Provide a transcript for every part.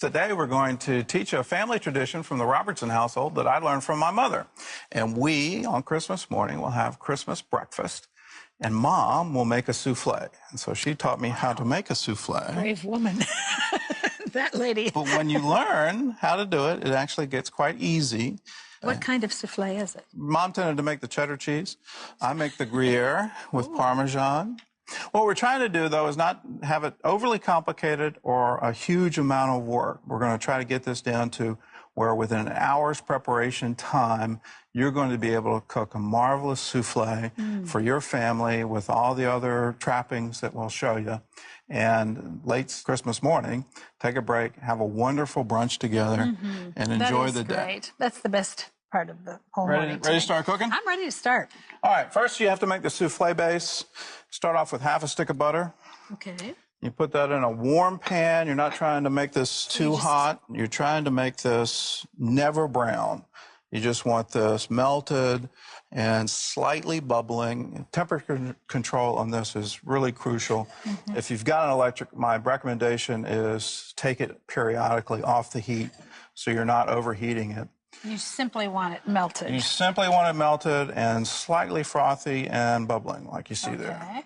Today we're going to teach a family tradition from the Robertson household that I learned from my mother. And we, on Christmas morning, will have Christmas breakfast, and Mom will make a souffle. And so she taught me how to make a souffle. Brave woman, that lady. But when you learn how to do it, it actually gets quite easy. What kind of souffle is it? Mom tended to make the cheddar cheese. I make the Gruyere with Parmesan. What we're trying to do, though, is not have it overly complicated or a huge amount of work. We're going to try to get this down to where within an hour's preparation time, you're going to be able to cook a marvelous souffle for your family with all the other trappings that we'll show you. And late Christmas morning, take a break, have a wonderful brunch together, and enjoy the day. That's great. That's the best part of the whole Ready morning. to start cooking? I'm ready to start. All right, first you have to make the souffle base. Start off with half a stick of butter. Okay. You put that in a warm pan. You're not trying to make this too hot. You're trying to make this never brown. You just want this melted and slightly bubbling. Temperature control on this is really crucial. If you've got an electric, my recommendation is take it periodically off the heat so you're not overheating it. You simply want it melted. You simply want it melted and slightly frothy and bubbling, like you see there.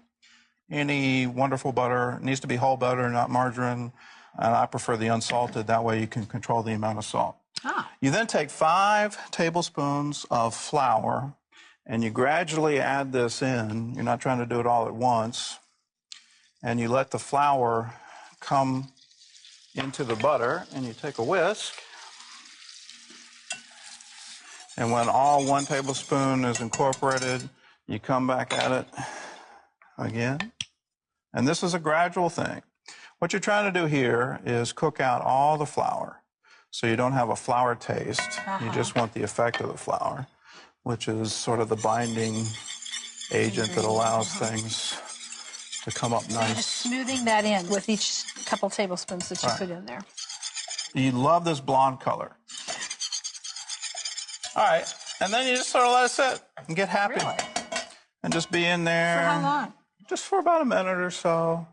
Any wonderful butter. It needs to be whole butter, not margarine. And I prefer the unsalted. That way you can control the amount of salt. You then take 5 tablespoons of flour, and you gradually add this in. You're not trying to do it all at once. And you let the flour come into the butter, and you take a whisk. And when all 1 tablespoon is incorporated, you come back at it again. And this is a gradual thing. What you're trying to do here is cook out all the flour so you don't have a flour taste. You just want the effect of the flour, which is sort of the binding agent that allows things to come up nice. Smoothing that in with each couple tablespoons that you put in there. You love this blonde color. All right, and then you just sort of let it sit and get happy. Really? And just be in there. For how long? Just for about a minute or so.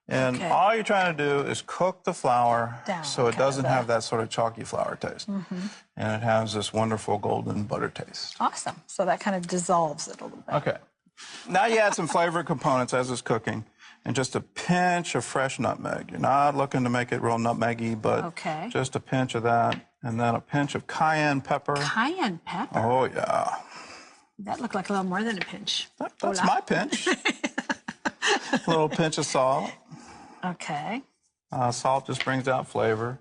And all you're trying to do is cook the flour so it doesn't have that sort of chalky flour taste. And it has this wonderful golden butter taste. Awesome. So that kind of dissolves it a little bit. Okay. Now you add some flavor components as it's cooking and just a pinch of fresh nutmeg. You're not looking to make it real nutmeggy, but just a pinch of that. And then a pinch of cayenne pepper. Cayenne pepper? Oh, yeah. That looked like a little more than a pinch. That's my pinch. A little pinch of salt. Okay. Salt just brings out flavor.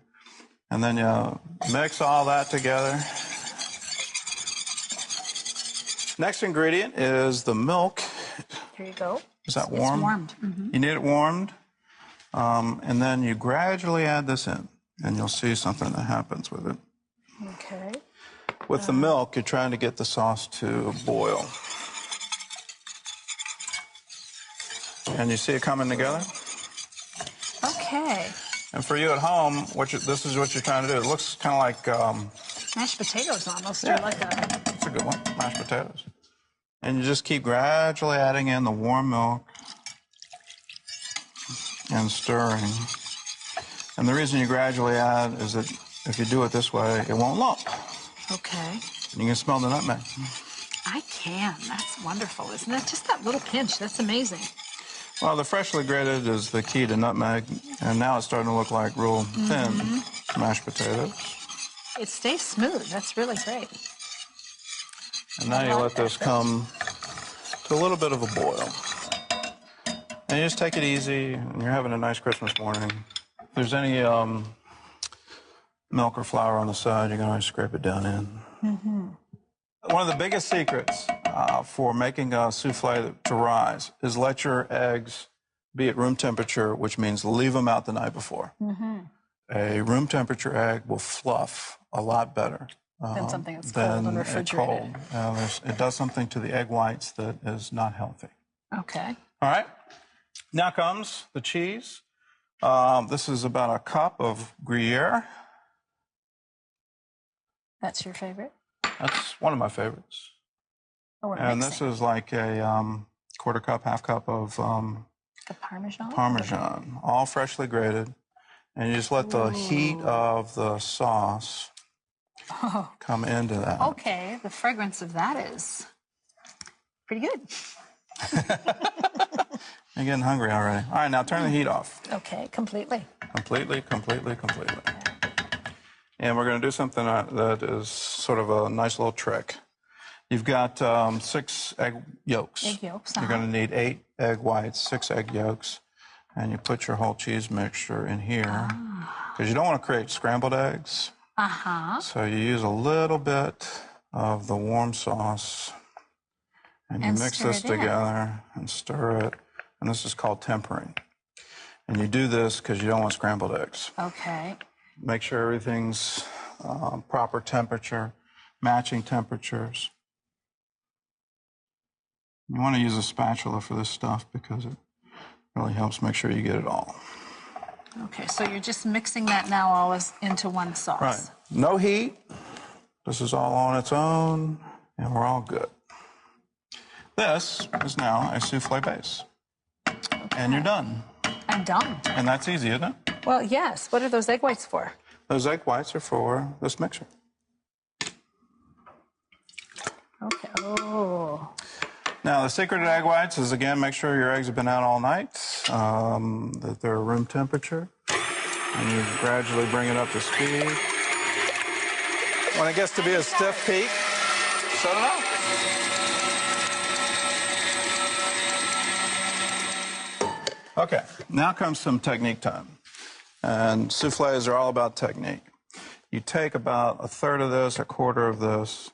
And then you mix all that together. Next ingredient is the milk. Here you go. Is that warm? It's warmed. You need it warmed. And then you gradually add this in, and you'll see something that happens with it. Okay. With the milk, you're trying to get the sauce to boil. And you see it coming together? Okay. And for you at home, this is what you're trying to do. It looks kind of like... mashed potatoes almost. Yeah, like that's a good one, mashed potatoes. And you just keep gradually adding in the warm milk and stirring. And the reason you gradually add is that if you do it this way, it won't lump. Okay. And you can smell the nutmeg. I can. That's wonderful, isn't it? Just that little pinch. That's amazing. Well, the freshly grated is the key to nutmeg, and now it's starting to look like real thin mashed potatoes. It stays smooth. That's really great. And now you let this come to a little bit of a boil. And you just take it easy, and you're having a nice Christmas morning. If there's any milk or flour on the side, you can always scrape it down in. One of the biggest secrets for making a souffle to rise is let your eggs be at room temperature, which means leave them out the night before. A room temperature egg will fluff a lot better than something that's cold and refrigerated. It does something to the egg whites that is not healthy. Okay. All right. Now comes the cheese. This is about a cup of Gruyere. That's your favorite? That's one of my favorites. Oh, and this is like a quarter cup, half cup of the Parmesan? Parmesan, all freshly grated. And you just let the heat of the sauce come into that. Okay, the fragrance of that is pretty good. You're getting hungry already. All right, now turn the heat off. Okay, completely. Completely. And we're going to do something that is sort of a nice little trick. You've got 6 egg yolks. Egg yolks, You're going to need 8 egg whites, 6 egg yolks, and you put your whole cheese mixture in here because you don't want to create scrambled eggs. So you use a little bit of the warm sauce, and you mix this together and stir it. And this is called tempering. And you do this because you don't want scrambled eggs. Okay. Make sure everything's proper temperature, matching temperatures. You want to use a spatula for this stuff because it really helps make sure you get it all. Okay, so you're just mixing that now all into one sauce. Right. No heat. This is all on its own, and we're all good. This is now a souffle base. Okay. And you're done. I'm done. And that's easy, isn't it? Well, yes. What are those egg whites for? Those egg whites are for this mixture. Okay. Oh. Now, the secret to egg whites is, again, make sure your eggs have been out all night, that they're room temperature, and you gradually bring it up to speed. When it gets to be a stiff peak, shut it off. Okay, now comes some technique time. And soufflés are all about technique. You take about 1/3 of this, 1/4 of this,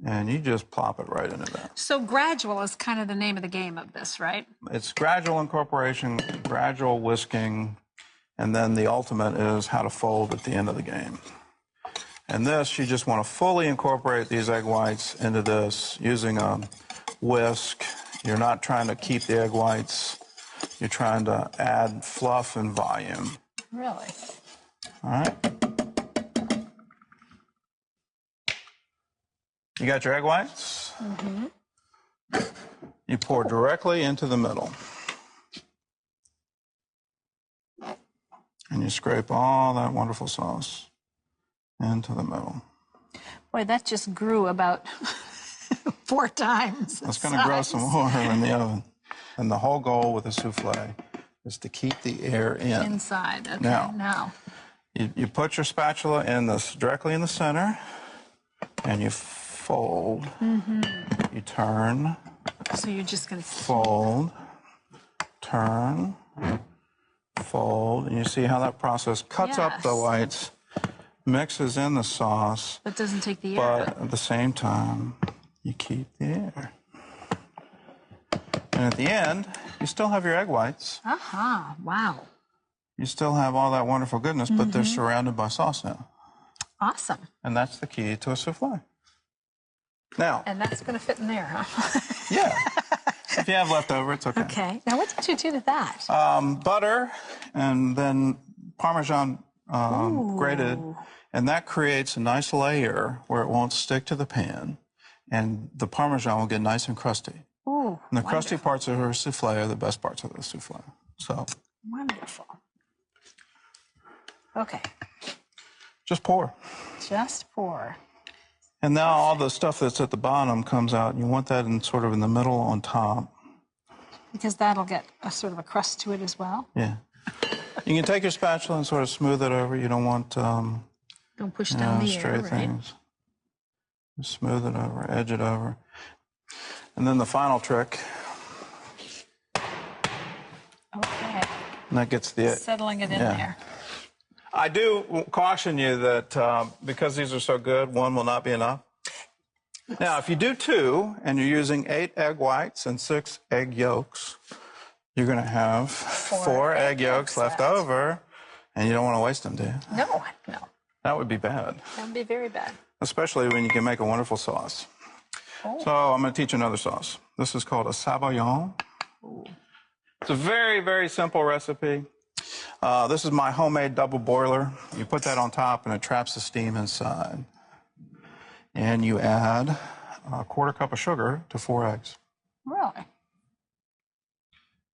and you just plop it right into there. So gradual is kind of the name of the game of this, right? It's gradual incorporation, gradual whisking, and then the ultimate is how to fold at the end of the game. And this, you just want to fully incorporate these egg whites into this using a whisk. You're not trying to keep the egg whites. You're trying to add fluff and volume. Really? All right. You got your egg whites? Mm-hmm. You pour directly into the middle. And you scrape all that wonderful sauce into the middle. Boy, that just grew about 4 times. It's going to grow some more in the oven. And the whole goal with a souffle is to keep the air in. Inside, okay. Now you put your spatula in this directly in the center, and you fold. Mm-hmm. You turn. So you're just going to fold, turn, fold, and you see how that process cuts up the whites, mixes in the sauce. But doesn't take the air out. But at the same time, you keep the air. And at the end, you still have your egg whites. Wow. You still have all that wonderful goodness, but they're surrounded by sauce now. Awesome. And that's the key to a souffle. Now. And that's going to fit in there, huh? Yeah. If you have leftover, it's okay. Okay. Now, what did you do to that? Butter and then Parmesan grated. And that creates a nice layer where it won't stick to the pan. And the Parmesan will get nice and crusty. Ooh, and the crusty parts of her souffle are the best parts of the souffle. So. Wonderful. Okay. Just pour. Just pour. And now all the stuff that's at the bottom comes out. You want that in sort of in the middle on top. Because that'll get a sort of a crust to it as well. Yeah. You can take your spatula and sort of smooth it over. You don't want don't push down the stray air, things. Just smooth it over, edge it over. And then the final trick. Okay. And that gets the settling it in there. I do caution you that because these are so good, 1 will not be enough. Now, if you do 2 and you're using 8 egg whites and 6 egg yolks, you're going to have 4 egg yolks left over, and you don't want to waste them, do you? No. That would be bad. That would be very bad. Especially when you can make a wonderful sauce. Oh. So I'm going to teach you another sauce. This is called a Savoyard. It's a very, very simple recipe. This is my homemade double boiler. You put that on top and it traps the steam inside. And you add a 1/4 cup of sugar to 4 eggs. Really?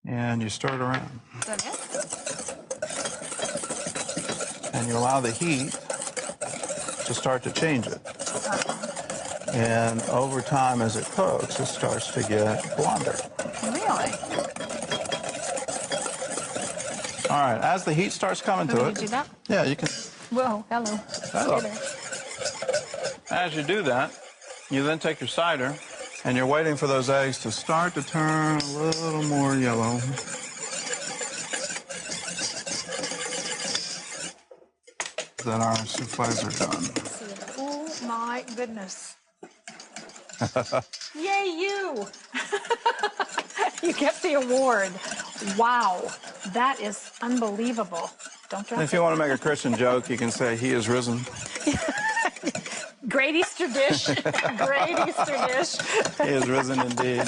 And you stir it around. Is that it? and you allow the heat to start to change it. And over time, as it cooks, it starts to get blonder. Really? All right, as the heat starts coming to Want it. me to do that? Yeah, you can. Whoa, hello. Hello. Hey there. As you do that, you then take your cider, and you're waiting for those eggs to start to turn a little more yellow. Then our souffles are done. Oh my goodness. Yay, you! You get the award. Wow, that is unbelievable. Don't drop If you want to make a Christian joke, you can say, "He is risen." Great Easter dish. Great Easter dish. He is risen indeed.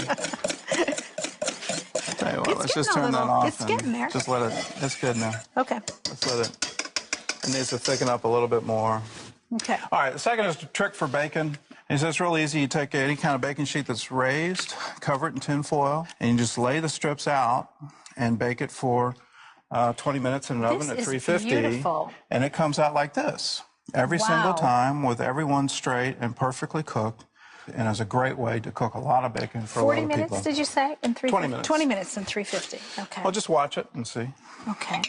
Tell you what, let's just turn that off. It's getting there. Just let it. It's good now. Okay. Let's let it. It needs to thicken up a little bit more. Okay. All right, the second is the trick for bacon. It's real easy. You take any kind of baking sheet that's raised, cover it in tin foil, and you just lay the strips out and bake it for 20 minutes in an oven at 350. Beautiful. And it comes out like this every single time, with every one straight and perfectly cooked. And it's a great way to cook a lot of bacon for a lot of 40 minutes, people. did you say? In 350? 20 minutes. 20 minutes in 350. Okay. Well, just watch it and see. Okay.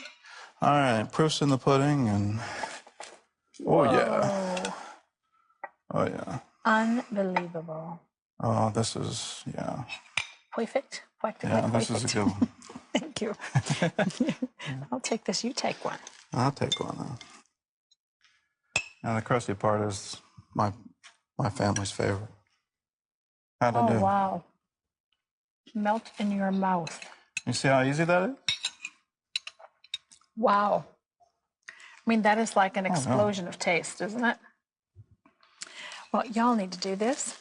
All right, proof's in the pudding, and oh yeah, oh yeah. Unbelievable. Oh, this is Perfect. yeah. This is a good one. Thank you. I'll take this. You take one. I'll take one now. Now the crusty part is my family's favorite. How'd I do? Oh, wow. Melt in your mouth. You see how easy that is? Wow. I mean, that is like an explosion of taste, isn't it? Well, y'all need to do this.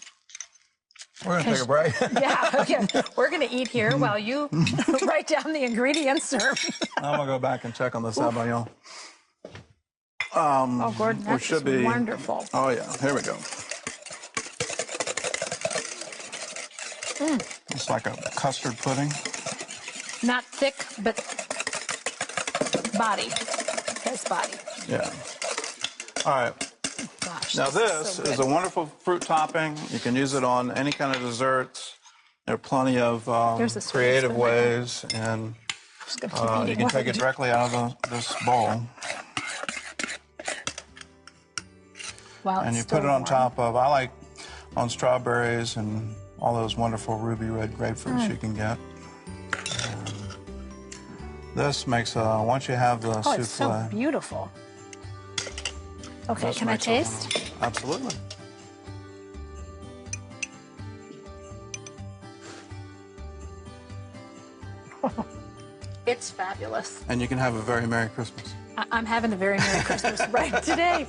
We're gonna take a break. Yeah, we're going to eat here while you write down the ingredients. Or I'm gonna go back and check on this Sabayon. oh, Gordon, that should is be wonderful. Oh yeah, here we go. It's like a custard pudding. Not thick, but body. Has body. Yeah. All right. Gosh. Now this so is good. a wonderful fruit topping. You can use it on any kind of desserts. There are plenty of There's a sweet creative spoon right there. ways, and Just gonna keep eating you can one. take it directly out of this bowl, While and it's you still put it on warm. top of. I like on strawberries and all those wonderful ruby red grapefruits you can get. And this makes once you have the Oh, it's so souffle. beautiful. Okay, this can I makes a taste? wonderful- Absolutely. It's fabulous. And you can have a very Merry Christmas. I'm having a very Merry Christmas right today.